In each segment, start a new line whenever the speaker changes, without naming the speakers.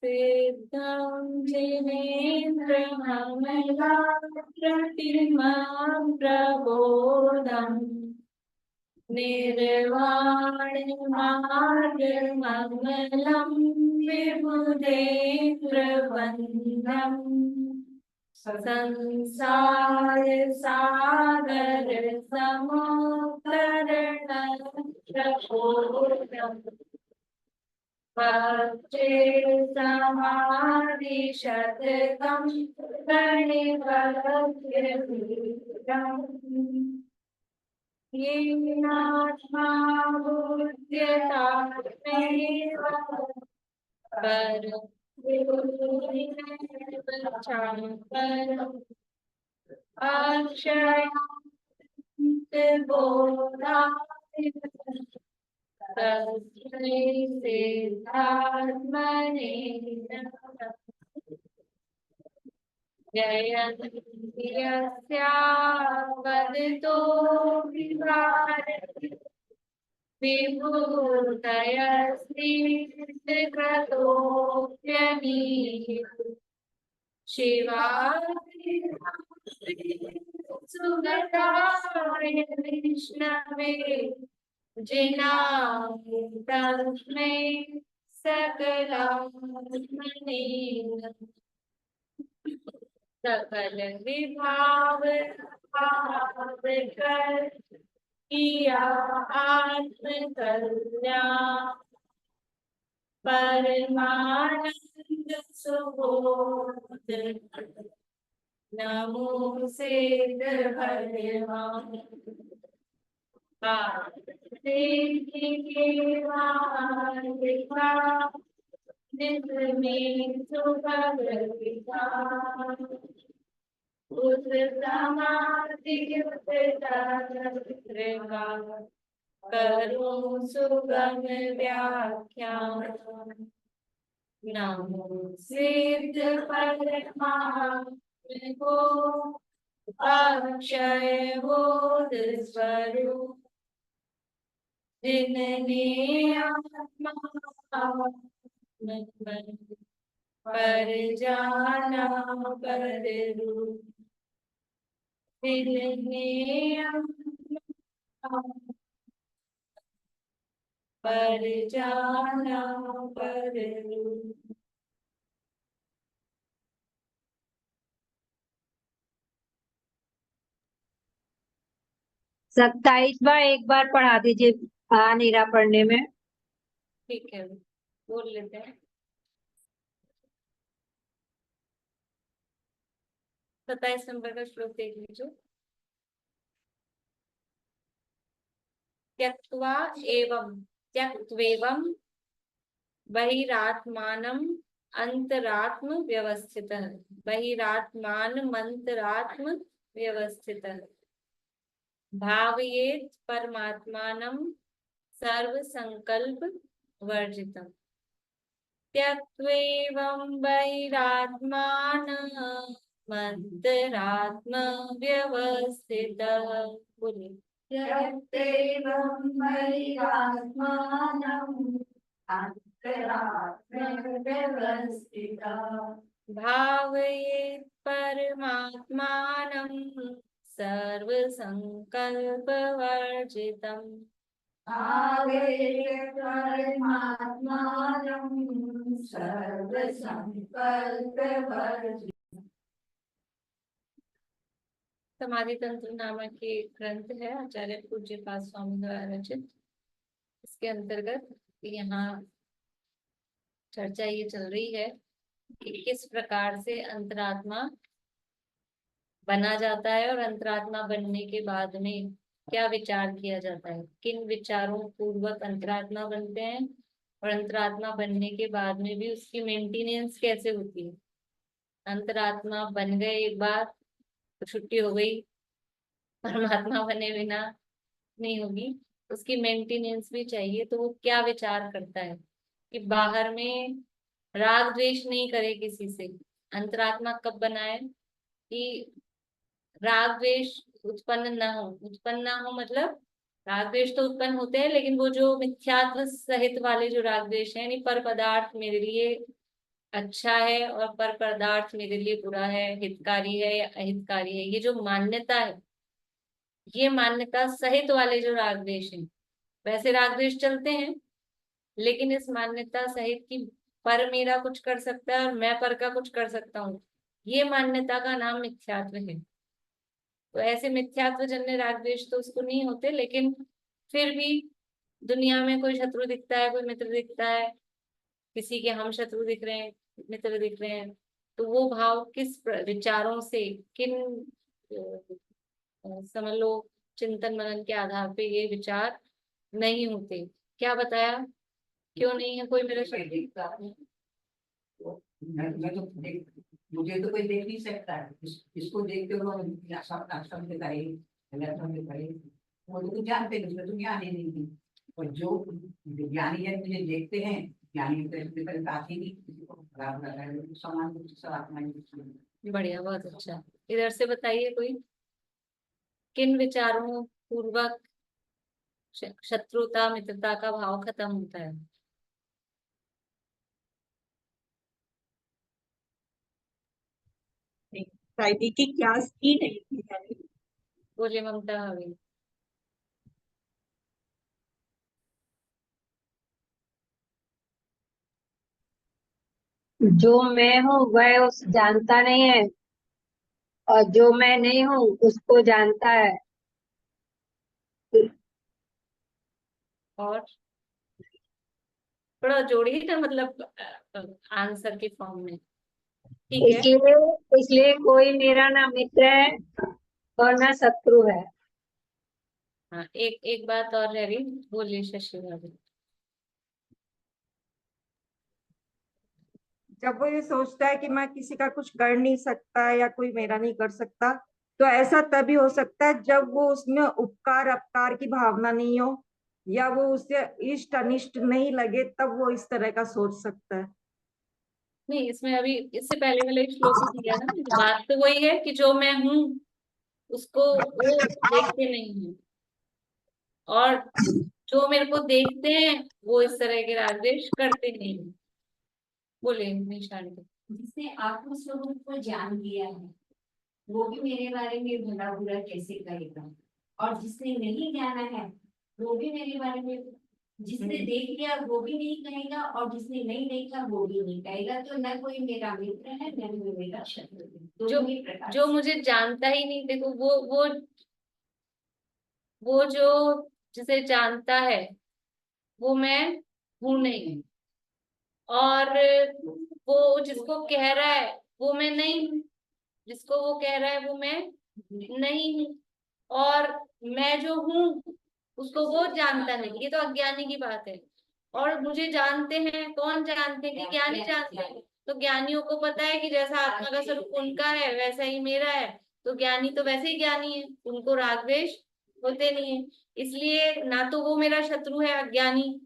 सिद्धं जिनेन्द्रममलाकृतिमं प्रबोधम् निर्वाणमार्गममलं विबुधेन्द्रवन्द्यम् संसार सागर समुत्तरणप्रबोधम् भक्ते समाधिशतकं प्रणिपत्यतीतं येनात्मा बुध्यतात्मैव परं परम् अक्षयं तस्मै सिद्धात्मने नमः। जयन्ति यस्यावदतो विभारति विभूतयस्मिन्कृतोऽप्यनीः शिवाय सुगताय विष्णवे जिनामि तस्मै सकलात्मने सकल विभाव किया आत्म कल्याण परमानंद सुबोध नमो सिद्ध भगवान करो सुगम व्याख्यान नमो सिद्ध परमात्म को अक्षय बोध स्वरूप जिनने आत्मा पर जाना पर रूप जिनने आत्मा पर जाना पर रूप।
सत्ताईसवां एक बार पढ़ा दीजिए। आ नहीं रहा पढ़ने में।
ठीक है, बोल लेते हैं। 27 नंबर का श्लोक देख लीजिए। त्यक्त्वा एवं त्यक्त्वेवं बहिरात्मानम् अंतरात्म व्यवस्थितः बहिरात्मानमन्तरात्म व्यवस्थितः भावयेत् परमात्मानं सर्व संकल्प वर्जितम् त्यक्त्वेवं बहिरात्मानमन्तरात्म व्यवस्थितः। बोलिए।
त्यक्तेवं बहिरात्मानं अंतरात्म व्यवस्थितः
भावयेत् परमात्मानं सर्व संकल्प वर्जितम्
भावयेत् परमात्मानं सर्व संकल्प वर्जितम्।
समाधि तंत्र नामक एक ग्रंथ है, आचार्य पूज्यपाद स्वामी द्वारा रचित। इसके अंतर्गत यहाँ चर्चा ये चल रही है कि किस प्रकार से अंतरात्मा बना जाता है और अंतरात्मा बनने के बाद में क्या विचार किया जाता है, किन विचारों पूर्वक अंतरात्मा बनते हैं और अंतरात्मा बनने के बाद में भी उसकी मेंटेनेंस कैसे होती है। अंतरात्मा बन गए एक बार तो छुट्टी हो गई, परमात्मा बने बिना नहीं होगी, उसकी मेंटेनेंस भी चाहिए। तो वो क्या विचार करता है कि बाहर में राग द्वेष नहीं करे किसी से। अंतरात्मा कब बनाए कि राग द्वेष उत्पन्न ना हो मतलब राग द्वेष तो उत्पन्न होते हैं, लेकिन वो जो मिथ्यात्व सहित वाले जो राग द्वेष है, यानी पर पदार्थ मेरे लिए अच्छा है और पर पदार्थ मेरे लिए बुरा है, हितकारी है या अहितकारी है, ये जो मान्यता है, ये मान्यता सहित वाले जो राग द्वेष हैं, वैसे राग द्वेष चलते हैं, लेकिन इस मान्यता सहित की पर मेरा कुछ कर सकता है और मैं पर का कुछ कर सकता हूँ, ये मान्यता का नाम मिथ्यात्व है। तो ऐसे मिथ्यात्व जन्य राग द्वेष तो उसको नहीं होते, लेकिन फिर भी दुनिया में कोई शत्रु दिखता है, कोई मित्र दिखता है, किसी के हम शत्रु दिख रहे हैं, मित्र दिख रहे हैं, तो वो भाव किस विचारों से, किन समझ लो चिंतन मनन के आधार पे ये विचार नहीं होते। क्या बताया, क्यों नहीं है कोई मेरा
मैं देखता हूँ, तो मैं तो मुझे तो कोई देख नहीं सकता है। इसको देखते हुए आश्रम से करे, वो तो कुछ जानते नहीं, उसमें तो ज्ञान ही नहीं थी। और जो ज्ञानी है मुझे देखते हैं, ज्ञानी तो इसमें कभी बात ही नहीं, किसी को खराब लगा है तो समान रूप से सब आत्मा ही।
बढ़िया, बहुत अच्छा। इधर से बताइए कोई, किन विचारों पूर्वक शत्रुता मित्रता का भाव खत्म होता है।
फ्राइडे की क्लास की नहीं थी मैंने।
बोलिए ममता भाभी।
जो मैं हूँ वह उस जानता नहीं है, और जो मैं नहीं हूँ उसको जानता है।
और थोड़ा जोड़िए ना, मतलब आंसर के फॉर्म में। ठीक है।
इसलिए इसलिए कोई मेरा ना मित्र है और ना शत्रु है।
हाँ, एक एक बात और रह रही, बोलिए शशि भाभी।
जब वो ये सोचता है कि मैं किसी का कुछ कर नहीं सकता या कोई मेरा नहीं कर सकता, तो ऐसा तभी हो सकता है जब वो उसमें उपकार अपकार की भावना नहीं हो, या वो उसे इष्ट अनिष्ट नहीं लगे, तब वो इस तरह का सोच सकता है।
नहीं, इसमें अभी इससे पहले वाले श्लोक में दिया ना, बात तो वही है कि जो मैं हूँ उसको वो देखते नहीं है, और जो मेरे को देखते हैं वो इस तरह के रागद्वेष करते नहीं है। बोलिए निशान।
जिसने आत्म स्वरूप को जान लिया है, वो भी मेरे बारे में भला बुरा कैसे कहेगा। और जिसने नहीं जाना है, वो भी मेरे बारे में, जिसने देख लिया वो भी नहीं कहेगा, और जिसने नहीं देखा वो भी नहीं कहेगा। तो न कोई मेरा मित्र है, न कोई मेरा शत्रु है।
जो
दोनों ही प्रकार
जो
से।
मुझे जानता ही नहीं, देखो वो जो जिसे जानता है वो मैं हूं नहीं, और वो जिसको कह रहा है वो मैं नहीं हूँ, जिसको वो कह रहा है वो मैं नहीं हूँ, और मैं जो हूँ उसको वो जानता नहीं, ये तो अज्ञानी की बात है। और मुझे जानते हैं, कौन जानते हैं, कि ज्ञानी जानते हैं। तो ज्ञानियों को पता है कि जैसा आत्मा का स्वरूप उनका है वैसा ही मेरा है, तो ज्ञानी तो वैसे ही ज्ञानी है, उनको राग द्वेष होते नहीं है। इसलिए ना तो वो मेरा शत्रु है अज्ञानी,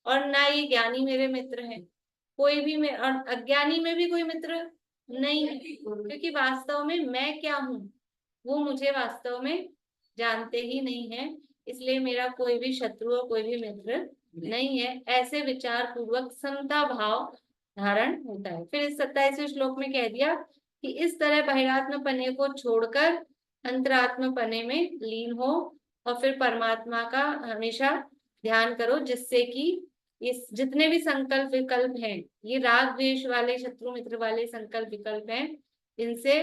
और ना ये ज्ञानी मेरे मित्र हैं। कोई भी और अज्ञानी में भी कोई मित्र नहीं है, क्योंकि वास्तव में मैं क्या हूँ वो मुझे वास्तव में जानते ही नहीं है। इसलिए मेरा कोई भी शत्रु और कोई भी मित्र नहीं है। ऐसे विचार पूर्वक समता भाव धारण होता है। फिर इस 27वें श्लोक में कह दिया कि इस तरह बहिरात्म पने को छोड़कर अंतरात्म पने में लीन हो, और फिर परमात्मा का हमेशा ध्यान करो, जिससे कि ये जितने भी संकल्प विकल्प हैं, ये राग द्वेष वाले शत्रु मित्र वाले संकल्प विकल्प हैं, इनसे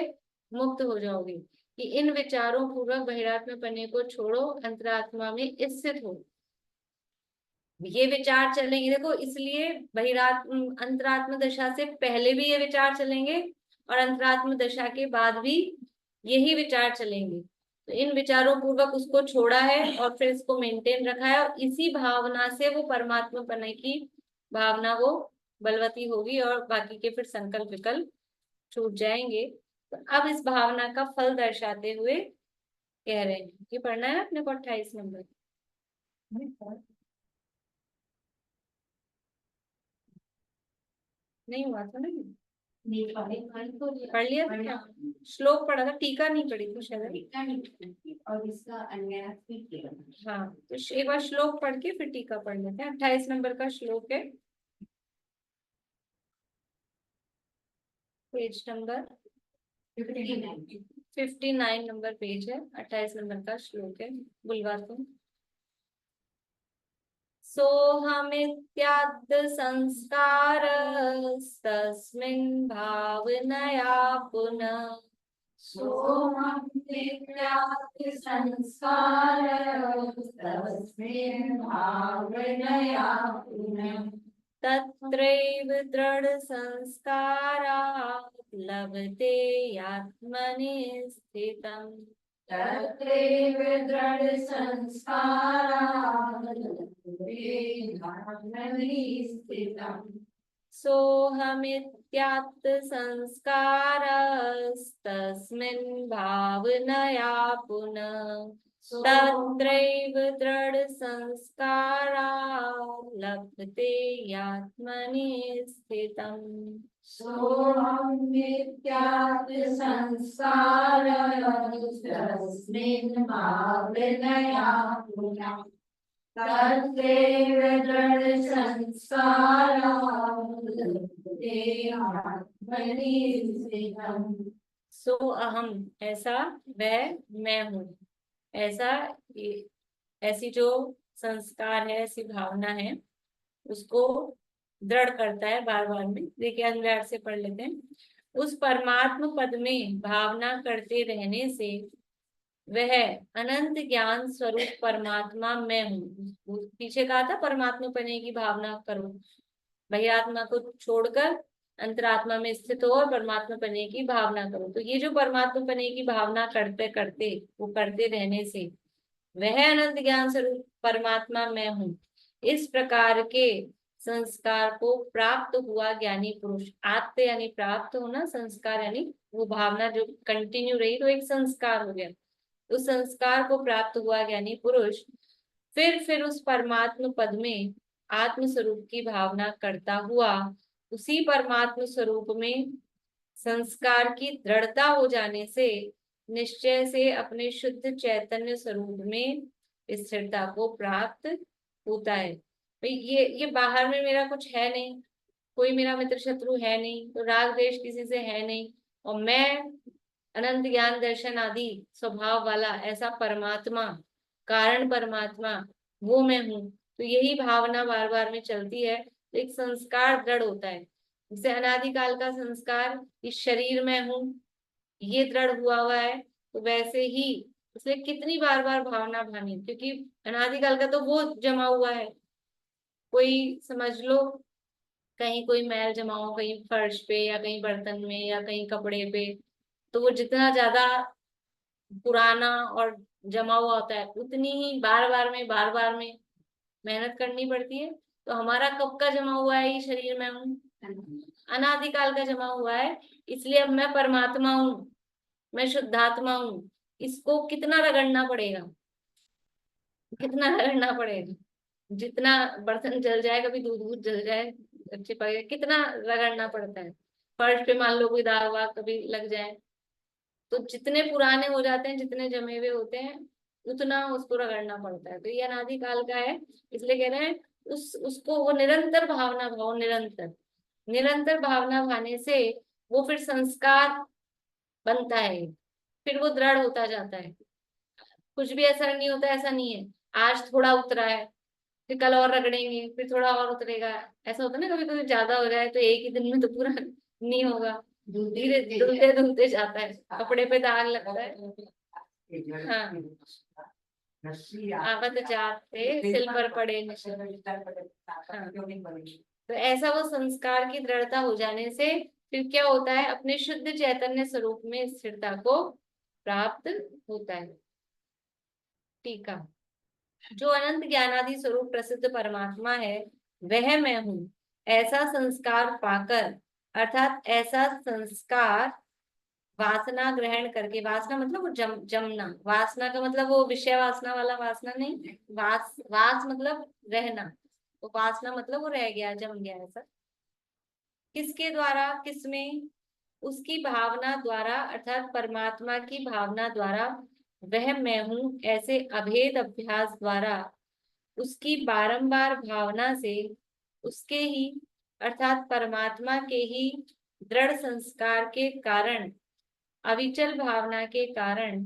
मुक्त हो जाओगे। कि इन विचारों पूर्वक बहिरात्म पने को छोड़ो, अंतरात्मा में स्थित हो। ये विचार चलेंगे, देखो, इसलिए बहिरात्म अंतरात्म दशा से पहले भी ये विचार चलेंगे, और अंतरात्म दशा के बाद भी यही विचार चलेंगे। तो इन विचारों पूर्वक उसको छोड़ा है और फिर इसको मेंटेन रखा है, और इसी भावना से वो परमात्मा पने की भावना वो बलवती होगी, और बाकी के फिर संकल्प विकल्प छूट जाएंगे। तो अब इस भावना का फल दर्शाते हुए कह रहे हैं, ये पढ़ना है अपने को 28 नंबर। नहीं हुआ था ना, पढ़ लिया था क्या? श्लोक पढ़ा था, टीका नहीं पढ़ी थी शायद।
और इसका अन्यास भी किया।
हाँ, तो एक बार श्लोक पढ़ के फिर टीका पढ़ लेते हैं। 28 नंबर का श्लोक है। पेज नंबर
59
59 नंबर पेज है, 28 नंबर का श्लोक है। बुलवा तुम। सोऽहमित्याद् संस्कारस्तस्मिन् भावनया पुनः
तस्मिन् भावनया पुनः
तत्रैव दृढ़ संस्कारात् लभते आत्मनि स्थितम्।
तत्रैव दृढ़ स्थितम्।
सोऽहमित्यात्त संस्कारस्तस्मिन् भावनया पुनः तत्रैव दृढ़ संस्कारात् लभते आत्मनि स्थितम्।
सोऽहमित्यात्त संस्कारस्तस्मिन् भावनया पुनः तत्रैव दृढ़ संस्कारात् लभते आत्मनि स्थितम्।
सो अहम, ऐसा वह मैं हूँ। ऐसा ऐसी जो संस्कार है, ऐसी भावना है, उसको दृढ़ करता है बार बार में। देखिए अन्वय से पढ़ लेते हैं। उस परमात्म पद में भावना करते रहने से वह अनंत ज्ञान स्वरूप परमात्मा मैं हूँ। पीछे कहा था परमात्मा पने की भावना करो, बहिरात्मा को छोड़कर अंतरात्मा में स्थित हो और परमात्मा पने की भावना करो। तो ये जो परमात्मा पने की भावना करते करते, वो करते रहने से वह अनंत ज्ञान स्वरूप परमात्मा मैं हूँ, इस प्रकार के संस्कार को प्राप्त हुआ ज्ञानी पुरुष। आत्म यानी प्राप्त होना, संस्कार यानी वो भावना जो कंटिन्यू रही तो एक संस्कार हो गया। उस संस्कार को प्राप्त हुआ ज्ञानी पुरुष फिर उस परमात्म पद में आत्म स्वरूप की भावना करता हुआ उसी परमात्म स्वरूप में संस्कार की दृढ़ता हो जाने से निश्चय से अपने शुद्ध चैतन्य स्वरूप में स्थिरता को प्राप्त होता है। भाई ये बाहर में मेरा कुछ है नहीं, कोई मेरा मित्र शत्रु है नहीं, तो राग द्वेष किसी से है नहीं, और मैं अनंत ज्ञान दर्शन आदि स्वभाव वाला ऐसा परमात्मा, कारण परमात्मा, वो मैं हूँ। तो यही भावना बार बार में चलती है तो एक संस्कार दृढ़ होता है। जैसे अनादिकाल का संस्कार इस शरीर में हूँ, ये दृढ़ हुआ है, तो वैसे ही इसलिए कितनी बार बार भावना भानी, क्योंकि अनादिकाल का तो वो जमा हुआ है। कोई समझ लो कहीं कोई मैल जमा हो, कहीं फर्श पे या कहीं बर्तन में या कहीं कपड़े पे, तो वो जितना ज्यादा पुराना और जमा हुआ होता है उतनी ही बार बार में मेहनत करनी पड़ती है। तो हमारा कब का जमा हुआ है ये शरीर में हूँ, अनादिकाल का जमा हुआ है। इसलिए अब मैं परमात्मा हूँ, मैं शुद्धात्मा हूँ। इसको कितना रगड़ना पड़ेगा, कितना रगड़ना पड़ेगा। जितना बर्तन जल जाए, कभी दूध वूध जल जाए, अच्छे पड़ेगा, कितना रगड़ना पड़ता है। फर्श पे मान लो कोई दाग वाग कभी लग जाए, तो जितने पुराने हो जाते हैं, जितने जमे हुए होते हैं, उतना उसको रगड़ना पड़ता है। तो ये अनादिकाल का है, इसलिए कह रहे हैं उसको वो निरंतर भावना भाव, निरंतर भावना भाने से वो फिर संस्कार बनता है, फिर वो दृढ़ होता जाता है। कुछ भी असर नहीं होता, ऐसा नहीं है आज थोड़ा उतरा है फिर कल और रगड़ेंगे फिर थोड़ा और उतरेगा। ऐसा होता है ना, कभी कभी ज्यादा हो जाए तो एक ही दिन में तो पूरा नहीं होगा, धीरे धुलते धुलते जाता है, कपड़े पे दाग लगता है। हाँ, आवत जाते सिल पर पड़े निशान। हाँ, तो ऐसा वो संस्कार की दृढ़ता हो जाने से फिर क्या होता है, अपने शुद्ध चैतन्य स्वरूप में स्थिरता को प्राप्त होता है। टीका। जो अनंत ज्ञानादि स्वरूप प्रसिद्ध परमात्मा है वह मैं हूँ, ऐसा संस्कार पाकर, अर्थात ऐसा संस्कार वासना ग्रहण करके, वासना मतलब वो जमना, वासना का मतलब वो विषय वासना वाला वासना नहीं, वास मतलब रहना, तो वासना मतलब वो रह गया, जम गया। ऐसा किसके द्वारा, किसमें, उसकी भावना द्वारा, अर्थात परमात्मा की भावना द्वारा वह मैं हूँ ऐसे अभेद अभ्यास द्वारा उसकी बारंबार भावना से उसके ही अर्थात परमात्मा के ही दृढ़ संस्कार के कारण, अविचल भावना के कारण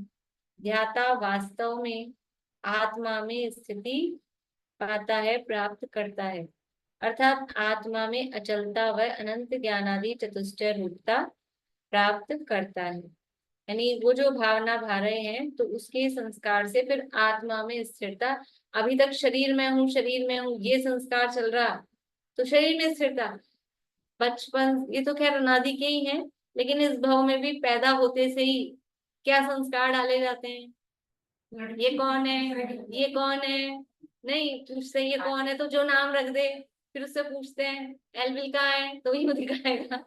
ध्याता वास्तव में आत्मा में स्थिति पाता है, प्राप्त करता है। अर्थात आत्मा में अचलता व अनंत ज्ञानादि चतुष्टय रूपता प्राप्त करता है। यानी वो जो भावना भा रहे हैं तो उसके संस्कार से फिर आत्मा में स्थिरता। अभी तक शरीर में हूँ, शरीर में हूँ, ये संस्कार चल रहा, तो शरीर में स्थिरता। बचपन, ये तो खैर अनादि के ही हैं, लेकिन इस भाव में भी पैदा होते से ही क्या संस्कार डाले जाते हैं, ये कौन है, ये कौन है, नहीं तुझसे ये कौन है, तो जो नाम रख दे, फिर उससे पूछते हैं एलविल कहाँ है, तो ही वो दिखाएगा।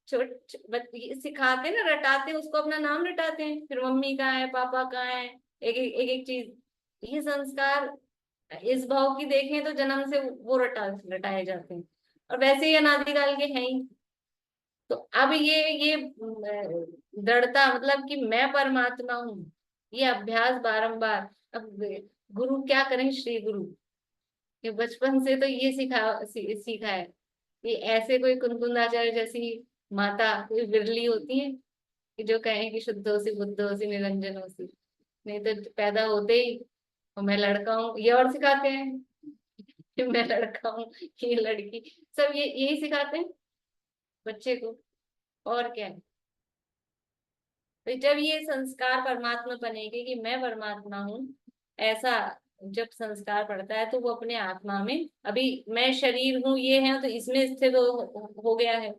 ये सिखाते ना, रटाते, उसको अपना नाम रटाते हैं, फिर मम्मी कहाँ है, पापा कहाँ है, एक एक चीज। ये संस्कार इस भाव की देखें तो जन्म से वो रटाए जाते हैं, और वैसे ही अनादिकाल के हैं ही। तो अब ये दृढ़ता, मतलब कि मैं परमात्मा हूँ, ये अभ्यास बारंबार। अब गुरु क्या करें, श्री गुरु, ये बचपन से तो ये सीखा है। ये ऐसे कोई कुनकुंदाचार्य जैसी माता कोई बिरली होती है कि जो कहें कि शुद्ध हो सी, बुद्ध हो सी, निरंजन हो सी, नहीं तो पैदा होते ही और मैं लड़का हूँ, ये और सिखाते हैं कि मैं लड़का हूँ, ये लड़की, सब ये यही सिखाते हैं बच्चे को, और क्या है। तो जब ये संस्कार परमात्मा बनेगी कि मैं परमात्मा हूँ, ऐसा जब संस्कार पड़ता है तो वो अपने आत्मा में, अभी मैं शरीर हूँ ये है तो इसमें स्थित हो गया है,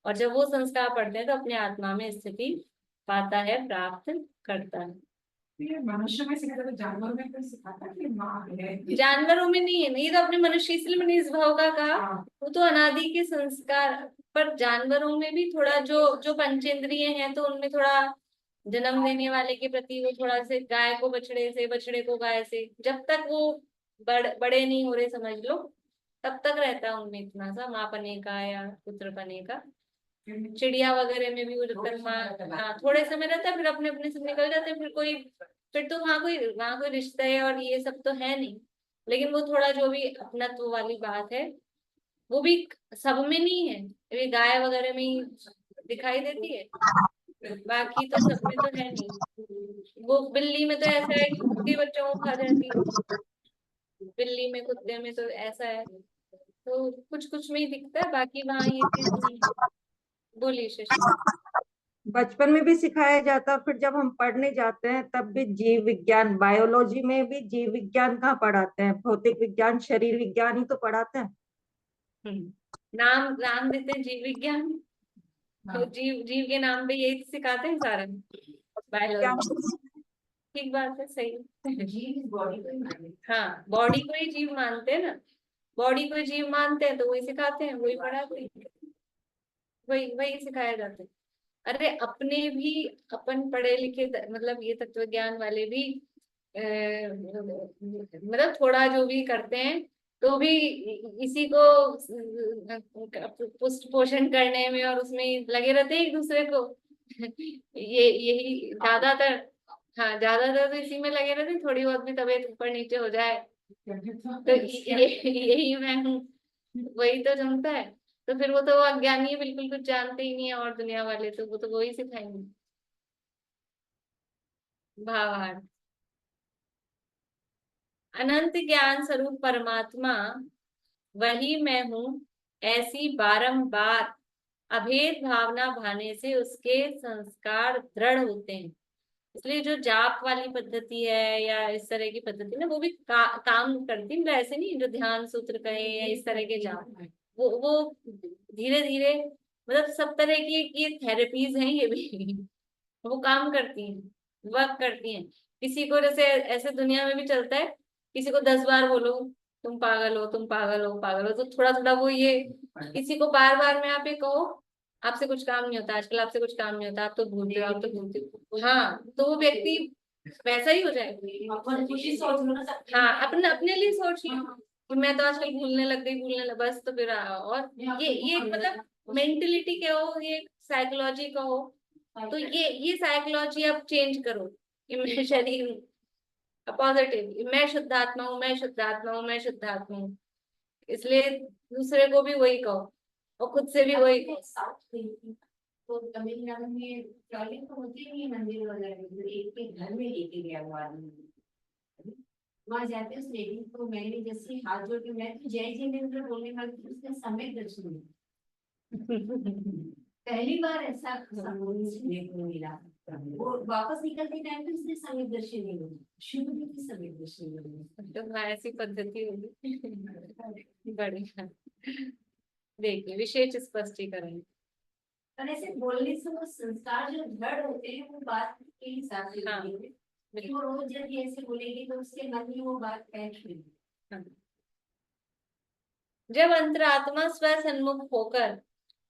और जब वो संस्कार पड़ते हैं तो अपने आत्मा में स्थिति पाता है, प्राप्त करता है।
ये मनुष्य में सिखाता है, जानवरों में कोई सिखाता है कि माँ है?
जानवरों में नहीं है, नहीं तो अपने मनुष्य, इसलिए मैंने इस भाव का कहा, वो तो अनादि के संस्कार। पर जानवरों में भी थोड़ा, जो जो पंचेंद्रिय हैं, तो उनमें थोड़ा जन्म देने वाले के प्रति वो थोड़ा से, गाय को बछड़े से, बछड़े को गाय से, जब तक वो बड़े नहीं हो रहे समझ लो, तब तक रहता है उनमें इतना सा माँ पने का या पुत्र पने का। चिड़िया वगैरह में भी वो जब तक माँ, हाँ थोड़े समय रहता है, फिर अपने अपने से निकल जाते हैं, फिर तो वहाँ कोई रिश्ता है और ये सब तो है नहीं। लेकिन वो थोड़ा जो भी अपनत्व वाली बात है, वो भी सब में नहीं है, ये गाय वगैरह में ही दिखाई देती है, बाकी तो सब में तो है नहीं। वो बिल्ली में तो ऐसा है कि उसके बच्चों को खा जाती है, बिल्ली में, कुत्ते में तो ऐसा है, तो कुछ कुछ में ही दिखता है, बाकी वहाँ ये चीज नहीं है। बोलिए शशि।
बचपन में भी सिखाया जाता, फिर जब हम पढ़ने जाते हैं तब भी जीव विज्ञान, बायोलॉजी में भी जीव विज्ञान कहाँ पढ़ाते हैं, भौतिक विज्ञान, शरीर विज्ञान ही तो पढ़ाते हैं।
नाम नाम देते हैं जीव विज्ञान, तो जीव जीव के नाम पे यही सिखाते हैं सारा,
क्या?
बायोलॉजी। ठीक बात है, सही है।
जीव बॉडी को ही माने।
हाँ, बॉडी को ही जीव मानते हैं ना, बॉडी को जीव मानते हैं तो वही सिखाते हैं, वही पढ़ाते हैं, वही वही सिखाया जाता है। अरे अपने भी, अपन पढ़े लिखे, मतलब ये तत्व ज्ञान वाले भी मतलब थोड़ा जो भी करते हैं, तो भी इसी को पुष्ट पोषण करने में और उसमें लगे रहते हैं एक दूसरे को। ये यही ज्यादातर, हाँ ज्यादातर तो इसी में लगे रहते हैं, थोड़ी बहुत भी तबीयत ऊपर नीचे हो जाए तो यही मैं हूँ, वही तो जमता है। तो फिर वो तो अज्ञानी है, बिल्कुल कुछ जानते ही नहीं है, और दुनिया वाले तो वो तो वही सिखाएंगे। भावार्थ, अनंत ज्ञान स्वरूप परमात्मा वही मैं हूँ, ऐसी बारंबार अभेद भावना भाने से उसके संस्कार दृढ़ होते हैं। इसलिए जो जाप वाली पद्धति है या इस तरह की पद्धति ना, वो भी काम करती, मतलब ऐसे नहीं जो ध्यान सूत्र कहे या इस तरह के जाप, वो धीरे धीरे, मतलब सब तरह की ये थेरेपीज हैं ये भी। वो काम करती हैं, वर्क करती हैं। किसी को जैसे ऐसे दुनिया में भी चलता है, किसी को 10 बार बोलो तुम पागल हो, तुम पागल हो, पागल हो, तो थोड़ा थोड़ा वो ये, किसी को बार बार में आप ये कहो आपसे कुछ काम नहीं होता, आजकल आपसे कुछ काम नहीं होता, आप तो भूलते हो, आप तो भूलते हो, हाँ तो वो व्यक्ति वैसा ही हो जाएगा। हाँ, अपने अपने लिए सोच लो कि मैं तो आजकल भूलने लग गई, बस, तो फिर और ये मतलब मेंटेलिटी क्या हो, ये साइकोलॉजी का हो, तो ये साइकोलॉजी आप चेंज करो कि मैं शरीर हूँ, पॉजिटिव, मैं शुद्ध आत्मा हूँ, मैं शुद्ध आत्मा हूँ, मैं शुद्ध आत्मा हूँ। इसलिए दूसरे को भी वही कहो और खुद से भी वही
साउथ गई थी तो तमिलनाडु में ट्रॉली तो होती नहीं मंदिर वगैरह में, तो एक के घर में लेके गया वो आदमी। वहां जाते उस लेडी को मैंने जैसे हाथ जोड़ के मैं तो जय जिनेन्द्र बोलने वाली थी, उसने समय दर्शन दिया। पहली बार ऐसा देखने को मिला। वो वापस निकलते टाइम पे उसने समय दर्शन नहीं दिया, शुभ की समय दर्शन नहीं
तो हाँ, ऐसी पद्धति होगी। बढ़िया। देखिए विशेष स्पष्टीकरण।
और ऐसे बोलने से वो संस्कार जो दृढ़ होते हैं वो बात के हिसाब से
हाँ,
होते हैं। कि वो रोज जब ये ऐसे बोलेगी तो उसके मन में वो बात बैठ गई।
हाँ। जब अंतरात्मा स्व सन्मुख होकर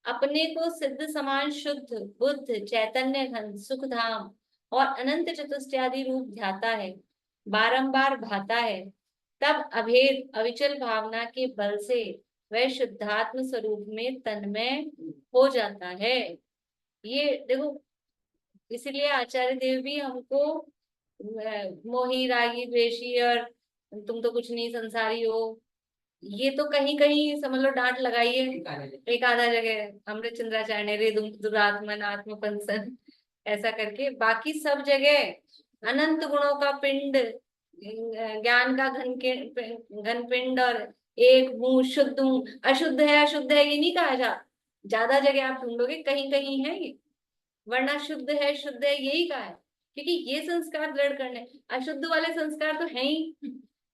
अपने को सिद्ध समान शुद्ध बुद्ध चैतन्य घन सुख धाम और अनंत चतुष्टयादि रूप ध्याता है, बारंबार भाता है, तब अभेद अविचल भावना के बल से वह शुद्धात्म स्वरूप में तन्मय हो जाता है। ये देखो, इसलिए आचार्य देव भी हमको मोही रागी द्वेषी और तुम तो कुछ नहीं संसारी हो, ये तो कहीं कहीं समझ लो डांट लगाई है एक आधा जगह अमृत चंद्राचार्य ने रे दुरात्मन आत्मपंसन ऐसा करके, बाकी सब जगह अनंत गुणों का पिंड, ज्ञान का घन पिंड और एक हूँ शुद्ध हूँ, अशुद्ध है ये नहीं कहा ज्यादा जगह आप ढूंढोगे कहीं कहीं है ये, वरना शुद्ध है शुद्ध है यही कहा है, क्योंकि ये संस्कार दृढ़ करने, अशुद्ध वाले संस्कार तो है ही,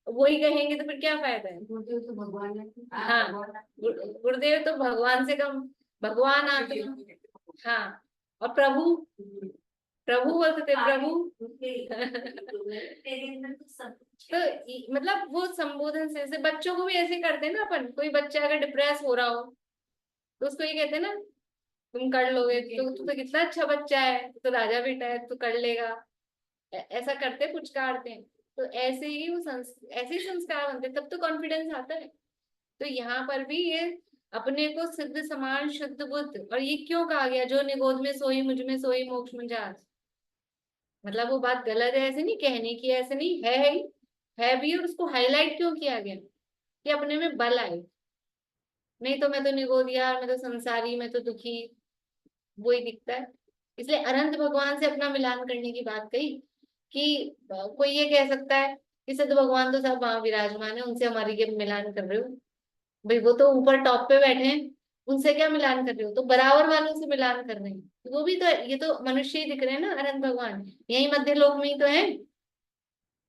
वही कहेंगे तो फिर क्या फायदा है।
गुरुदेव तो भगवान है।
हाँ, गुरुदेव तो भगवान से कम, भगवान आत्मा। हाँ, और प्रभु बोलते थे प्रभु।
तेरे अंदर तो सब
तो मतलब वो संबोधन से, जैसे बच्चों को भी ऐसे करते हैं ना अपन, कोई बच्चा अगर डिप्रेस हो रहा हो तो उसको ये कहते हैं ना तुम कर लोगे, तो तू तो कितना अच्छा बच्चा है, तो राजा बेटा है, तू कर लेगा, ऐसा करते पुचकारते हैं। तो ऐसे ही वो ऐसे ही संस्कार बनते, तब तो कॉन्फिडेंस आता है। तो यहाँ पर भी ये अपने को सिद्ध समान शुद्ध बुद्ध, और ये क्यों कहा गया, जो निगोद में सोई मुझ में सोई मोक्ष में जात, मतलब वो बात गलत है ऐसे नहीं कहने की, ऐसे नहीं है ही है भी, और उसको हाईलाइट क्यों किया गया कि अपने में बल आए, नहीं तो मैं तो निगोदिया, मैं तो संसारी, मैं तो दुखी, वही दिखता है। इसलिए अनंत भगवान से अपना मिलान करने की बात कही कि कोई ये कह सकता है कि सिद्ध भगवान तो सब वहां विराजमान है, उनसे हमारी के मिलान कर रहे हो, भाई वो तो ऊपर टॉप पे बैठे हैं, उनसे क्या मिलान कर रहे हो, तो बराबर वालों से मिलान कर रहे हैं, तो वो भी तो, ये तो मनुष्य ही दिख रहे हैं ना, अनंत भगवान यही मध्य लोक में ही तो है।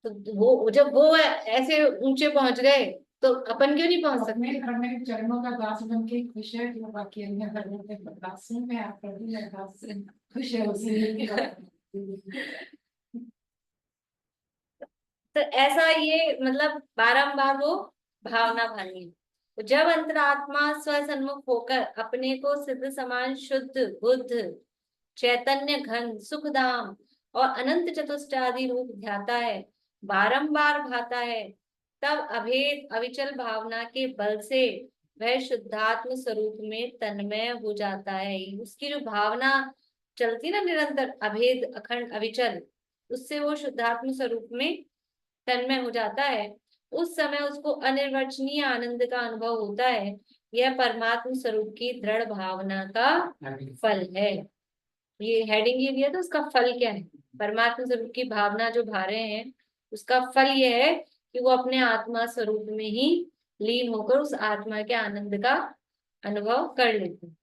तो वो जब वो ऐसे ऊंचे पहुंच गए तो अपन क्यों नहीं पहुंच सकते।
घर में चरणों का दास बन के खुश है, जो बाकी अन्य धर्मों के दास में आप प्रभु या दास से खुश है उसी।
तो ऐसा ये मतलब बारंबार वो भावना भानी है। तो जब अंतरात्मा स्वसन्मुख होकर अपने को सिद्ध समान शुद्ध बुद्ध चैतन्य घन सुखधाम और अनंत चतुष्टादि रूप ध्याता है, बारंबार भाता है, तब अभेद अविचल भावना के बल से वह शुद्धात्म स्वरूप में तन्मय हो जाता है। उसकी जो भावना चलती ना निरंतर अभेद अखंड अविचल, उससे वो शुद्धात्म स्वरूप में तन्मय हो जाता है। उस समय उसको अनिर्वचनीय आनंद का अनुभव होता है। यह परमात्म स्वरूप की दृढ़ भावना का फल है। ये हेडिंग ये दिया था, उसका फल क्या है, परमात्मा स्वरूप की भावना जो भा रहे हैं उसका फल ये है कि वो अपने आत्मा स्वरूप में ही लीन होकर उस आत्मा के आनंद का अनुभव कर लेते हैं।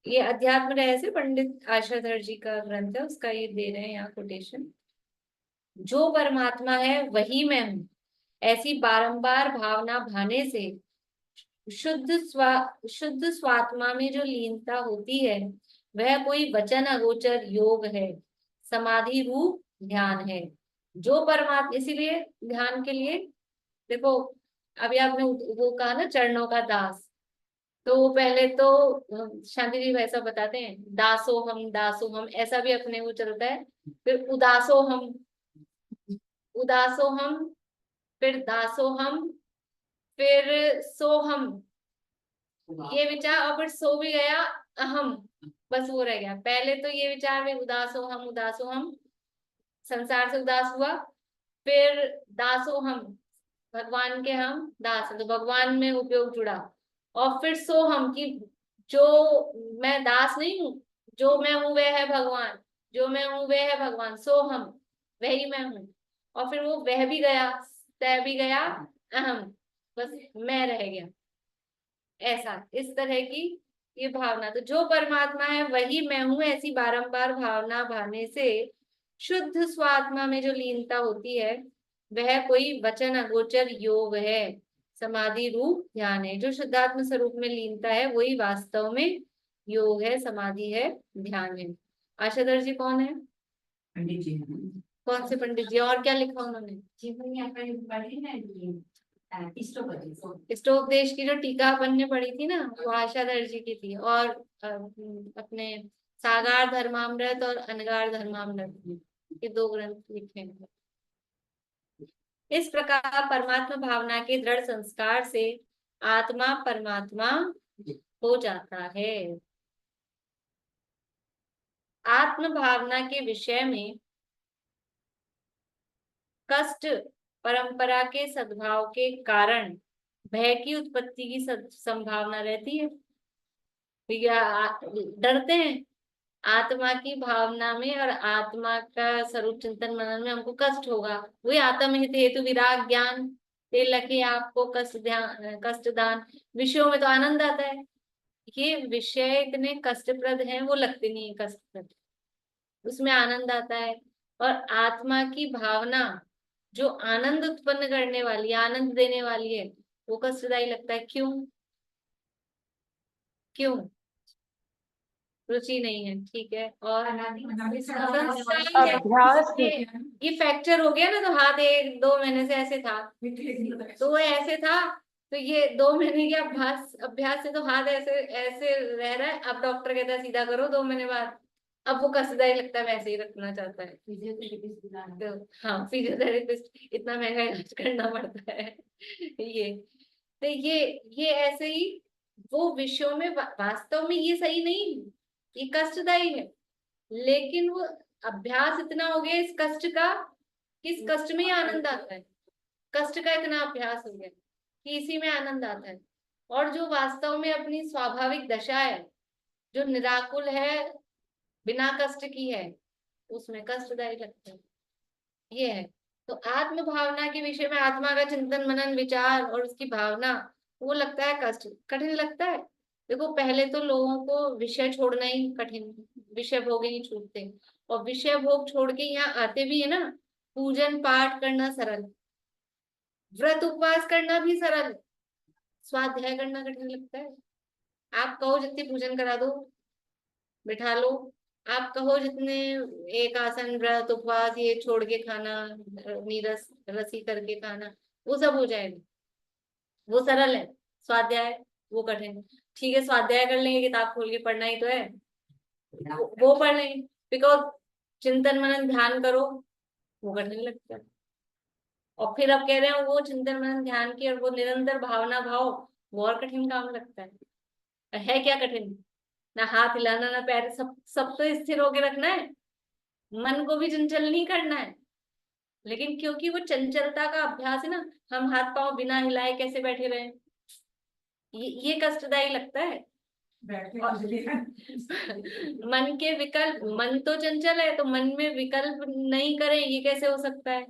ये अध्यात्म रहस्य पंडित आशाधर जी का ग्रंथ है, उसका ये दे रहे हैं यहाँ कोटेशन। जो परमात्मा है वही मैं हूँ, ऐसी बारंबार भावना भाने से शुद्ध स्वात्मा में जो लीनता होती है वह कोई वचन अगोचर योग है, समाधि रूप ध्यान है। जो परमात्मा, इसीलिए ध्यान के लिए देखो, अभी आपने वो कहा ना चरणों का दास, तो वो पहले तो शांति जी वैसा बताते हैं दासो हम ऐसा भी अपने वो चलता है, फिर उदासो हम, फिर दासो हम, फिर सोहम, ये विचार, और फिर सो भी गया अहम, बस वो रह गया। पहले तो ये विचार में उदासो हम संसार से उदास हुआ, फिर दासो हम भगवान के हम दास, तो भगवान में उपयोग जुड़ा, और फिर सोहम की जो मैं दास नहीं हूँ, जो मैं हूँ वह है भगवान, जो मैं हूँ वह है भगवान, सोहम वही मैं हूँ। और फिर वो वह भी गया, तय भी गया, अहम, बस मैं रह गया। ऐसा, इस तरह की ये भावना। तो जो परमात्मा है वही मैं हूं, ऐसी बारंबार भावना भाने से शुद्ध स्वात्मा में जो लीनता होती है वह कोई वचन अगोचर योग है, समाधि रूप ध्यान है। जो शुद्धात्म स्वरूप में लीनता है वही वास्तव में योग है, समाधि है, ध्यान है। आशाधर जी कौन है?
पंडित जी हैं।
कौन से पंडित जी? और क्या लिखा उन्होंने?
जीवन यहाँ पर पढ़ी ना ये इष्टोपति
इष्टोपदेश की जो टीका अपन ने पढ़ी थी ना, वो आशाधर जी की थी। और अपने सागार धर्मामृत और अनगार धर्मामृत, ये 2 ग्रंथ लिखे हैं। इस प्रकार परमात्मा भावना के दृढ़ संस्कार से आत्मा परमात्मा हो जाता है। आत्म भावना के विषय में कष्ट परंपरा के सद्भाव के कारण भय की उत्पत्ति की संभावना रहती है। डरते हैं आत्मा की भावना में, और आत्मा का स्वरूप चिंतन मनन में हमको कष्ट होगा। वही आत्म हित हेतु विराग ज्ञान ते लखे आपको कष्ट ध्यान कष्ट दान। विषयों में तो आनंद आता है, ये विषय इतने कष्टप्रद हैं, वो लगते नहीं है कष्टप्रद, उसमें आनंद आता है। और आत्मा की भावना जो आनंद उत्पन्न करने वाली, आनंद देने वाली है, वो कष्टदायी लगता है। क्यों? क्यों? रुचि नहीं है, ठीक है। और
अभ्यास
ये फ्रैक्चर हो गया ना, तो हाथ 1-2 महीने से ऐसे था, तो वो ऐसे था, तो ये 2 महीने के अभ्यास अभ्यास से तो हाथ ऐसे ऐसे रह रहा है। अब डॉक्टर कहता है सीधा करो 2 महीने बाद, अब वो कष्टदायी लगता है, वैसे ही रखना चाहता है। तो हाँ, फिजियोथेरेपिस्ट, इतना महंगा इलाज करना पड़ता है। ये तो ये ऐसे ही वो विषयों में वास्तव में ये सही नहीं, ये कष्टदायी है, लेकिन वो अभ्यास इतना हो गया इस कष्ट का कि इस कष्ट में ही आनंद आता है। कष्ट का इतना अभ्यास हो गया कि इसी में आनंद आता है। और जो वास्तव में अपनी स्वाभाविक दशा है, जो निराकुल है, बिना कष्ट की है, उसमें कष्टदायी लगता है। ये है। तो आत्म भावना के विषय में आत्मा का चिंतन मनन विचार और उसकी भावना, वो लगता है कष्ट, कठिन लगता है। देखो, पहले तो लोगों को विषय छोड़ना ही कठिन, विषय भोग ही नहीं छूटते। और विषय भोग छोड़ के यहाँ आते भी है ना, पूजन पाठ करना सरल, व्रत उपवास करना भी सरल, स्वाध्याय करना कठिन लगता है। आप कहो जितनी पूजन करा दो, बिठा लो, आप कहो जितने एक आसन व्रत उपवास ये छोड़ के खाना, नीरस रसी करके खाना, वो सब हो जाएगा, वो सरल है। स्वाध्याय वो कठिन है। ठीक है, स्वाध्याय कर लेंगे, किताब खोल के पढ़ना ही तो है, वो पढ़ लेंगे। बिकॉज चिंतन मनन ध्यान करो, वो करने लगता है। और फिर अब कह रहे हैं वो चिंतन मनन ध्यान की और वो निरंतर भावना भाव, वो और कठिन काम लगता है क्या कठिन? ना हाथ हिलाना, ना पैर, सब सब तो स्थिर होके रखना है, मन को भी चंचल नहीं करना है। लेकिन क्योंकि वो चंचलता का अभ्यास है ना, हम हाथ पांव बिना हिलाए कैसे बैठे रहे, ये कष्टदायी लगता है। मन के विकल्प, मन तो चंचल है, तो मन में विकल्प नहीं करें, ये कैसे हो सकता है?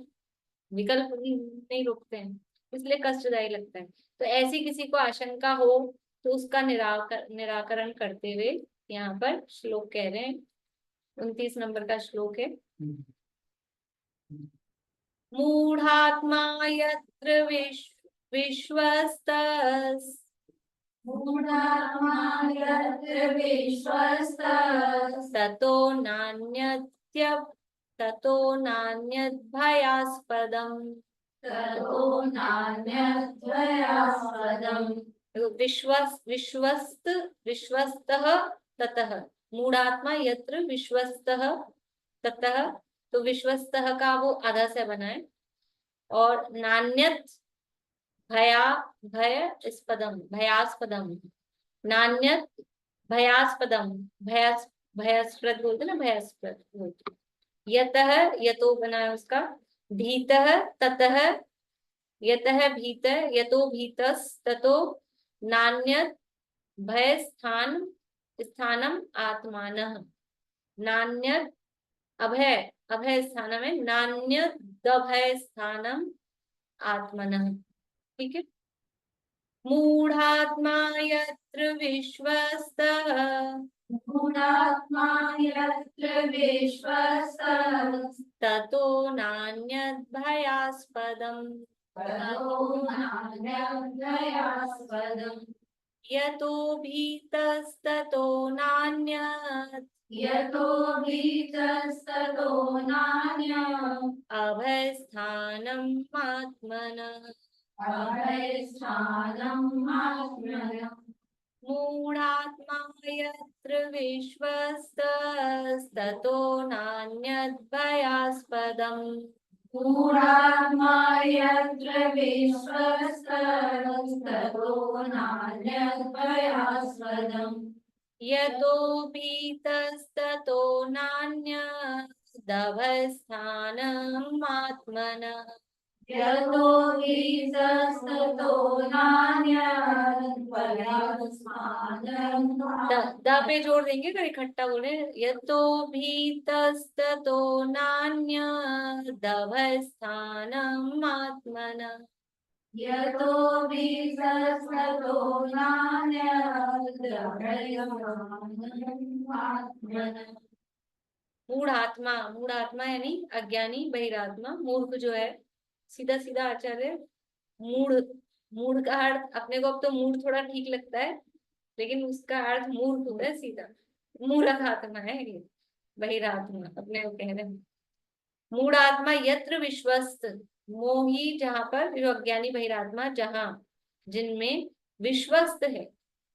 विकल्प नहीं रुकते हैं, इसलिए कष्टदायी लगता है। तो ऐसी किसी को आशंका हो तो उसका निराकरण करते हुए यहाँ पर श्लोक कह रहे हैं, 29 नंबर का श्लोक है। मूढ़ात्मा यत्र विश्वस्तस् ततो नान्यद् भयास्पदम्। विश्वस्तः ततः, मूढ़ात्मा यत्र विश्वस्तः ततः, तो विश्वस्तः का वो आधा से बना है। और नान्यत भयास्पदम, नान्यत भयास्पदम, भयास्पद बोलते ना, भयास्पद बोलते। यतः, यतो बना है उसका, भीतः ततः, यतः भीत, यतो भीतस् ततो नान्यत् भय स्थानम आत्मानः। नान्यत् अभय, अभय स्थानम है, नान्यत् दभय स्थानम आत्मनः। ठीक है। मूढ़ात्मा यत्र विश्वस्तः
मूढ़ात्मा यत्र विश्वस्तः
ततो नान्यद् भयास्पदम्।
ततो नान्यभयास्पदम्।
यतो भीतस्ततो नान्यत्
यतो भीतस्ततो नान्यत्
अभयस्थानम् आत्मनः।
अभयस्थानम् आत्मनः।
मूढ़ात्मा यत्र विश्वस्तस्ततो नान्यद् भयास्पदम्।
मूढ़ात्मा यत्र विश्वस्तः ततो नान्यभयास्पदम्।
यतो भीतस्ततो नान्यद् अभयस्थानम् आत्मनः।
यतो भीतस्ततो नान्यत् भयास्पदम्।
द पे जोड़ देंगे अगर इकट्ठा बोले। यतो भीतस्ततो नान्यद् अभयस्थानम् आत्मनः।
यतो भीतस्ततो नान्यत् भयास्पदम् आत्मनः।
मूढ़ आत्मा, मूढ़ आत्मा यानी अज्ञानी, बहिरात्मा, मूर्ख जो है। सीधा सीधा आचार्य मूढ़, मूढ़ का अर्थ अपने को, अब तो मूढ़ थोड़ा ठीक लगता है, लेकिन उसका अर्थ मूर्ख होता है सीधा। मूढ़ आत्मा है ये, बहिरात्मा अपने को कह रहे हैं। मूढ़ आत्मा यत्र विश्वस्त, मोही जहां पर, जो अज्ञानी बहिरात्मा जहां, जिनमें विश्वस्त है,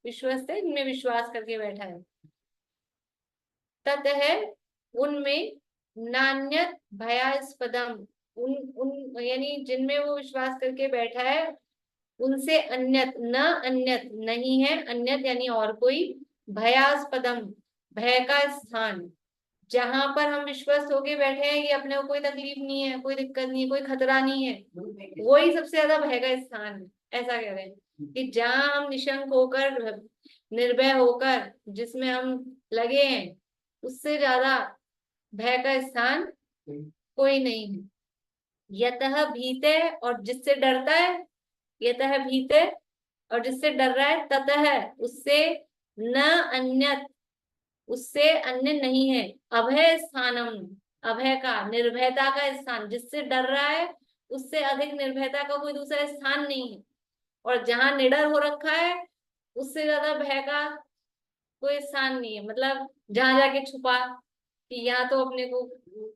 विश्वस्त है जिनमें विश्वास करके बैठा है। ततः उनमें नान्यत भयास्पदम, उन यानी जिनमें वो विश्वास करके बैठा है, उनसे अन्यत, न अन्यत नहीं है, अन्यत यानी और कोई, भयास्पदम भय का स्थान, जहां पर हम विश्वस्त होके बैठे हैं कि अपने को कोई तकलीफ नहीं है, कोई दिक्कत नहीं है, कोई खतरा नहीं है, वही सबसे ज्यादा भय का स्थान है। ऐसा कह रहे हैं कि जहां हम निशंक होकर, निर्भय होकर, जिसमें हम लगे हैं, उससे ज्यादा भय का स्थान कोई नहीं है। यतः भीते, और जिससे डरता है, यतः भीते और जिससे डर रहा है, ततः उससे, न अन्यत उससे अन्य नहीं है, अभय स्थानम अभय का, निर्भयता का स्थान, जिससे डर रहा है उससे अधिक निर्भयता का कोई दूसरा स्थान नहीं है। और जहां निडर हो रखा है उससे ज्यादा भय का कोई स्थान नहीं है। मतलब जहां जाके छुपा कि यहाँ तो अपने को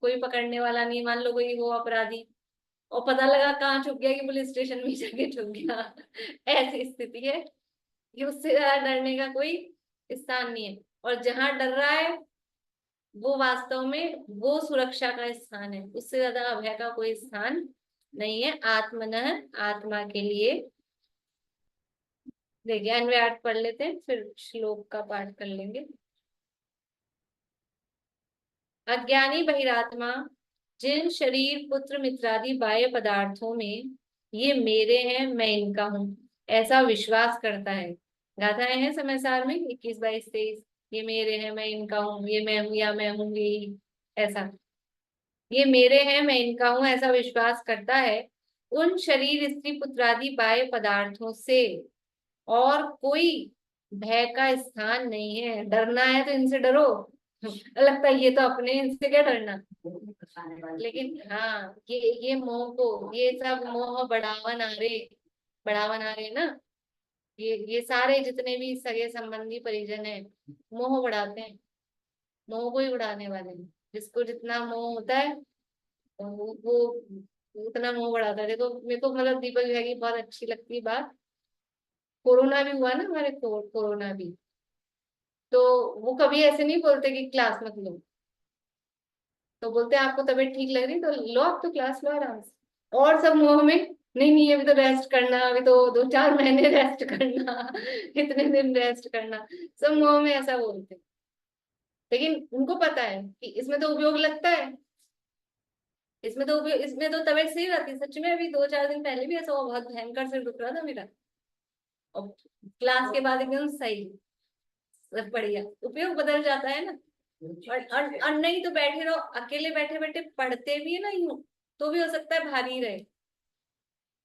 कोई पकड़ने वाला नहीं, मान लो कोई वो अपराधी, और पता लगा कहाँ छुप गया कि पुलिस स्टेशन में जाके छुप गया। ऐसी स्थिति है कि उससे ज्यादा डरने का कोई स्थान नहीं है। और जहां डर रहा है वो वास्तव में वो सुरक्षा का स्थान है, उससे ज्यादा अभय का कोई स्थान नहीं है। आत्मनः आत्मा के लिए। देखिए अन्वय अर्थ पढ़ लेते हैं, फिर श्लोक का पाठ कर लेंगे। अज्ञानी बहिरात्मा जिन शरीर पुत्र मित्रादि बाह्य पदार्थों में ये मेरे हैं, मैं इनका हूँ, ऐसा विश्वास करता है। गाथाएं हैं समय सार में 21, 22, 23, ये मेरे हैं, मैं इनका हूँ, ये मैं हूँ या मैं हूँ यही, ऐसा, ये मेरे हैं, मैं इनका हूँ, ऐसा विश्वास करता है। उन शरीर स्त्री पुत्रादि बाह्य पदार्थों से और कोई भय का स्थान नहीं है। डरना है तो इनसे डरो, लगता है ये तो अपने, इनसे क्या डरना। लेकिन हाँ, ये मोह को, ये सब मोह बढ़ावा ना रहे ना, ये सारे जितने भी सगे संबंधी परिजन है, मोह बढ़ाते हैं, मोह को ही बढ़ाने वाले हैं। जिसको जितना मोह होता है वो उतना मोह बढ़ाता है। देखो मेरे को मतलब दीपक भैया की बहुत अच्छी लगती है बात, कोरोना भी हुआ ना हमारे को, कोरोना भी, तो वो कभी ऐसे नहीं बोलते कि क्लास मत लो, तो बोलते हैं आपको तबीयत ठीक लग रही तो लो, आप तो क्लास लो आराम से। और सब मोह में, नहीं नहीं अभी तो रेस्ट करना, अभी तो 2-4 महीने रेस्ट करना, कितने दिन रेस्ट करना, सब मोह में ऐसा बोलते हैं। लेकिन उनको पता है कि इसमें तो उपयोग लगता है, इसमें तो उपयोग, इसमें तो तबीयत सही रहती है। सच में अभी 2-4 दिन पहले भी ऐसा हुआ, बहुत भयंकर सिर दुख रहा था मेरा, और क्लास के बाद एकदम सही, सब बढ़िया, उपयोग बदल जाता है ना। और नहीं तो बैठे रहो, अकेले बैठे बैठे पढ़ते भी है ना यूं, तो भी हो सकता है भारी रहे,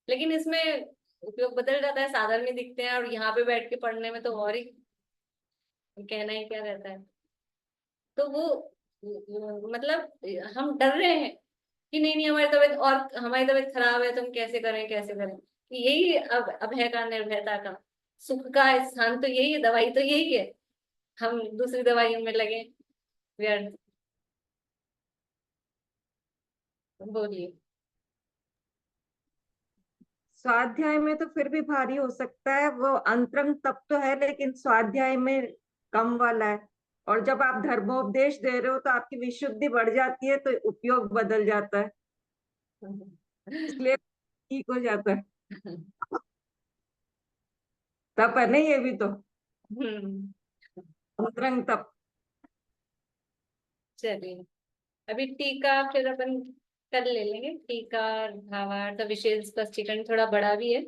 लेकिन इसमें उपयोग बदल जाता है, साधारण दिखते हैं, और यहाँ पे बैठ के पढ़ने में तो और ही कहना ही क्या रहता है। तो वो मतलब हम डर रहे हैं कि नहीं नहीं हमारी तबीयत, और हमारी तबीयत खराब है तो हम कैसे करें कैसे करें। यही अब अभय का, निर्भयता का, सुख का स्थान तो यही है, दवाई तो यही है, हम दूसरी दवाइयों में लगे व्यर्थ। बोलिए।
स्वाध्याय में तो फिर भी भारी हो सकता है, वो अंतरंग तप तो है, लेकिन स्वाध्याय में कम वाला है। और जब आप धर्मोपदेश दे रहे हो तो आपकी विशुद्धि बढ़ जाती है, तो उपयोग बदल जाता है, इसलिए ठीक हो जाता है। तप है नहीं, ये भी तो
हम्म।
अंतरंग तप।
चलिए, अभी टीका फिर अपन कल ले लेंगे, टीका भावार्थ विशेष स्पष्टीकरण थोड़ा बड़ा भी है,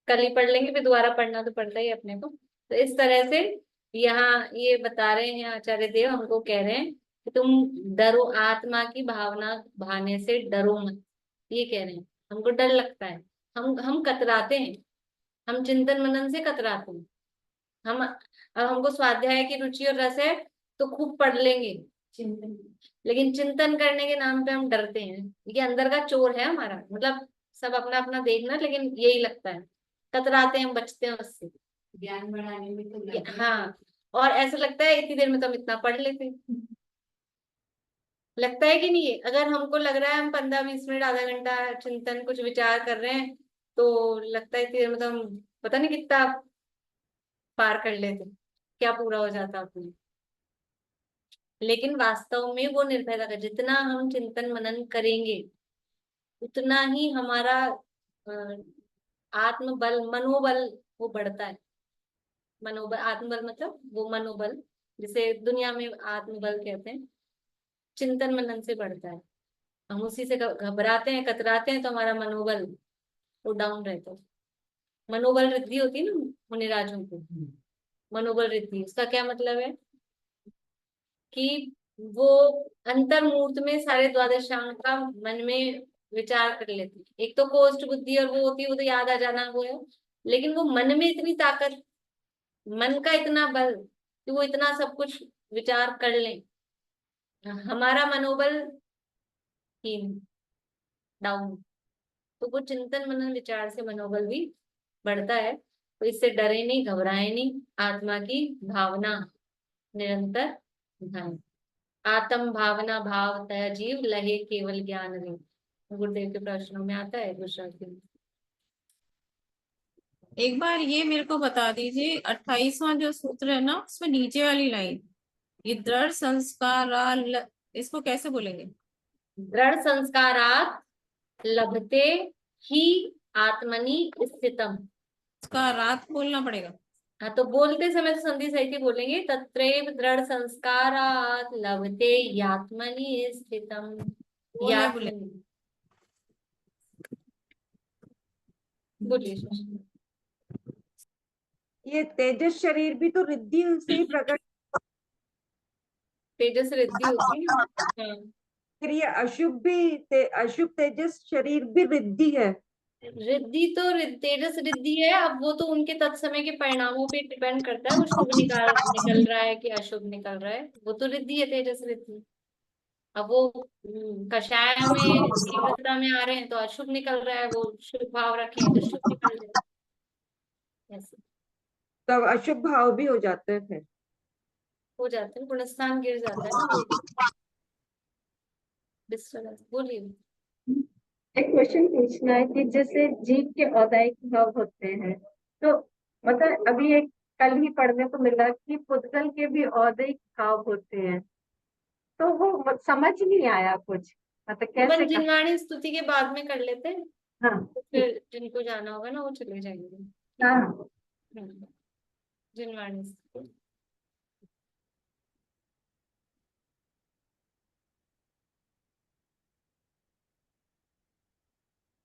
कल ही पढ़ लेंगे, फिर दोबारा पढ़ना तो पड़ता ही है अपने को। तो इस तरह से यहाँ ये बता रहे हैं आचार्य देव, हमको कह रहे हैं कि तुम डरो, आत्मा की भावना भाने से डरो मत, ये कह रहे हैं। हमको डर लगता है, हम कतराते हैं, हम चिंतन मनन से कतराते हैं। हम अब हमको स्वाध्याय की रुचि और रस है तो खूब पढ़ लेंगे,
चिंतन।
लेकिन चिंतन करने के नाम पे हम डरते हैं। ये अंदर का चोर है हमारा, मतलब सब अपना अपना देखना, लेकिन यही लगता है, कतराते हैं, हम बचते हैं उससे।
ज्ञान बढ़ाने में तो लगे।
हाँ, और ऐसा लगता है इतनी देर में तो हम इतना पढ़ लेते हैं। लगता है कि नहीं, अगर हमको लग रहा है हम 15-20 मिनट आधा घंटा चिंतन कुछ विचार कर रहे हैं, तो लगता है इतनी देर में तो हम पता नहीं कितना पार कर लेते, क्या पूरा हो जाता अपने। लेकिन वास्तव में वो निर्भयता का, जितना हम चिंतन मनन करेंगे उतना ही हमारा अ, आत्मबल, मनोबल वो बढ़ता है। मनोबल, आत्मबल मतलब वो मनोबल जिसे दुनिया में आत्मबल कहते हैं, चिंतन मनन से बढ़ता है। हम उसी से घबराते हैं, कतराते हैं, तो हमारा मनोबल वो डाउन रहता है। मनोबल वृद्धि होती है ना मुनिराजों को, मनोबल वृद्धि, उसका क्या मतलब है कि वो अंतर मुहूर्त में सारे द्वादशांग का मन में विचार कर लेते हैं। एक तो कोष्ठ बुद्धि और वो होती है, वो तो याद आ जाना वो है, लेकिन वो मन में इतनी ताकत, मन का इतना बल कि वो इतना सब कुछ विचार कर लें। हमारा मनोबल हीन, डाउन, तो वो चिंतन मनन विचार से मनोबल भी बढ़ता है। तो इससे डरे नहीं, घबराए नहीं, आत्मा की भावना निरंतर ध्यान, आत्म भावना भाव तय जीव लहे केवल ज्ञान रे, गुरुदेव के प्रश्नों में आता है गुजराती में।
एक बार ये मेरे को बता दीजिए, 28वां जो सूत्र है ना, उसमें नीचे वाली लाइन, ये दृढ़ संस्कार, इसको कैसे बोलेंगे?
दृढ़ संस्कारात लभते ही आत्मनि स्थितम।
उसका रात बोलना पड़ेगा।
हाँ, तो बोलते समय तो संधि सहित ही बोलेंगे, तत्रैव दृढ़ संस्कारात लभते यात्मनि स्थितम।
बोले बोले
यात्मनि, बोलिए।
ये तेजस शरीर भी तो रिद्धि से ही प्रकट,
तेजस रिद्धि होती है ना। हाँ,
फिर ये अशुभ भी अशुभ तेजस शरीर भी रिद्धि है।
रिद्धि तो तेजस रिद्धि है, अब वो तो उनके तत्समय के परिणामों पे डिपेंड करता है, वो शुभ निकल रहा है कि अशुभ निकल रहा है, वो तो रिद्धि है, तेजस रिद्धि। अब वो कषाय में तीव्रता में आ रहे हैं तो अशुभ निकल रहा है, वो शुभ भाव रखें तो शुभ निकल रहा है, ऐसे
तब अशुभ भाव भी हो जाते हैं फिर।
हो जाते हैं, गुणस्थान गिर जाता है ना वो, डिस्टर्बेंस। बोलिए।
एक क्वेश्चन पूछना है कि जैसे जीव के औदायिक भाव होते हैं, तो मतलब अभी एक कल ही पढ़ने को मिला कि पुद्गल के भी औदायिक भाव होते हैं, तो वो समझ नहीं आया कुछ, मतलब कैसे
अपन जिनवाणी स्तुति के बाद में कर लेते हैं,
हाँ
तो फिर जिनको जाना होगा ना वो चले जाएंगे।
हाँ
जिनवाणी स्तुति।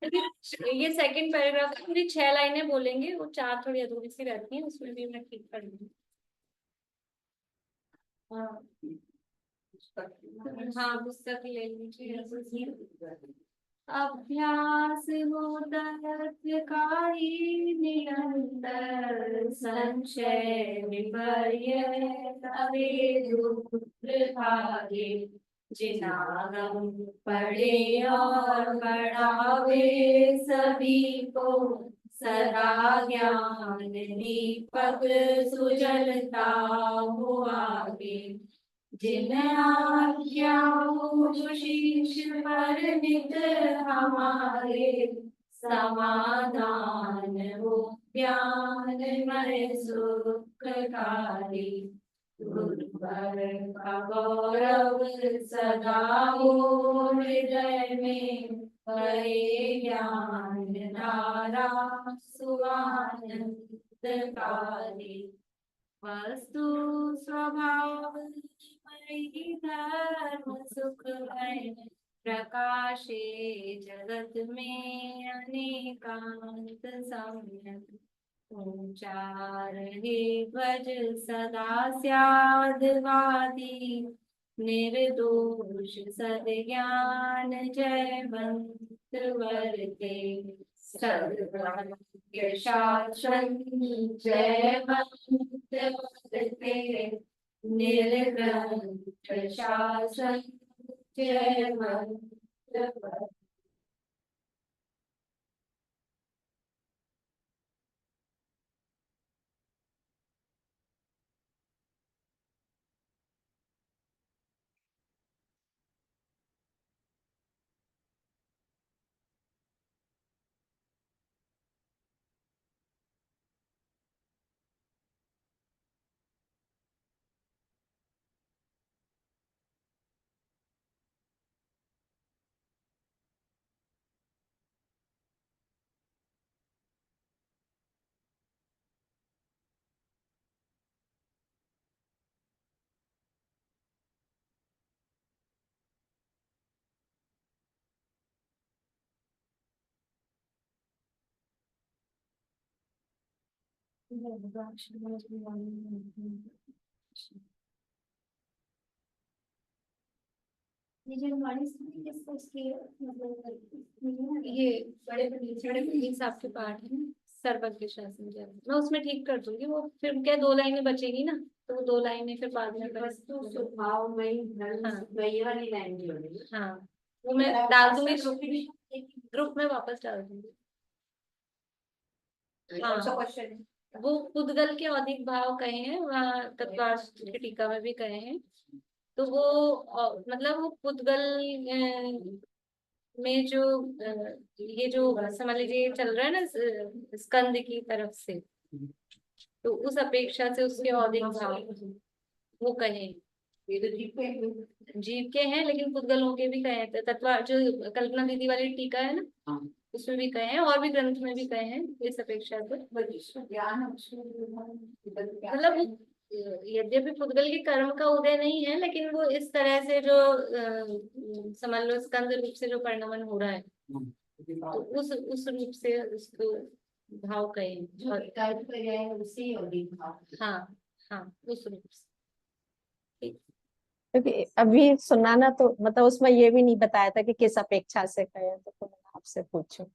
क्योंकि ये सेकंड पैराग्राफ है, पूरी 6 लाइनें बोलेंगे, वो 4 थोड़ी अधूरी सी रहती हैं, उसमें भी मैं ठीक कर दूंगी। हाँ पुस्तक ले लीजिए। अभ्यास मुदत का ही निरंतर संशय विपर्य तवे दुख भागे जिनागम पढ़े और बढ़ावे सभी को सदा ज्ञान दीपक सुजलता हो आगे जिन आज्ञाओं शीश पर नित हमारे समाधान हो ज्ञानमय सुखकारी गुरुवर का गौरव सदा हो हृदय में भरे ज्ञान धारा सुआनंदकारी वस्तु स्वभाव मयि धर्म सुख है प्रकाशे जगत में अनेकांत सम्यक उच्चारहे ध्वज सदा स्याद्वादी निर्दोष सद्ज्ञान जय मंत्र वर्ते सद्भाग्य शासन जय मंत्र वर्ते निर्ग्रंथ शासन जय मंत्र वर्ते। ये बड़े पुनीत साहब के पाठ है ना, सर्वज्ञ शासन जय। मैं उसमें ठीक कर दूंगी, वो फिर क्या 2 लाइनें बचेगी ना, तो वो 2 लाइनें फिर बाद में
स्वभाव में वही वाली लाइन जोड़ेगी।
हाँ वो मैं डाल दूंगी, ग्रुप में वापस डाल दूंगी।
कौन सा क्वेश्चन है?
वो पुद्गल के औदिक भाव कहे हैं, वहाँ तत्वार्थ की टीका में भी कहे हैं। तो वो मतलब वो पुद्गल में जो ये जो समझ लीजिए चल रहा है ना स्कंद की तरफ से, तो उस अपेक्षा से उसके औदिक भाव वो कहे
ये तो जीव पे
जीव के हैं, लेकिन पुद्गलों के भी कहे हैं। तत्वा जो कल्पना दीदी वाली टीका है ना,
हाँ।
उसमें भी कहे हैं और भी ग्रंथ में भी कहे हैं इस अपेक्षा से।
जिसको ज्ञान है उसको
मतलब यद्यपि पुद्गल के कर्म का उदय नहीं है, लेकिन वो इस तरह से जो समझ लो स्कंद रूप से जो परिणमन हो रहा है, तो उस रूप से उसको भाव कहे।
जो कर्म कर गए हैं उसी योगी भाव।
हाँ हाँ उस रूप से।
क्योंकि अभी सुनाना तो मतलब उसमें ये भी नहीं बताया था कि किस अपेक्षा से कहे, तो मैंने आपसे पूछूं।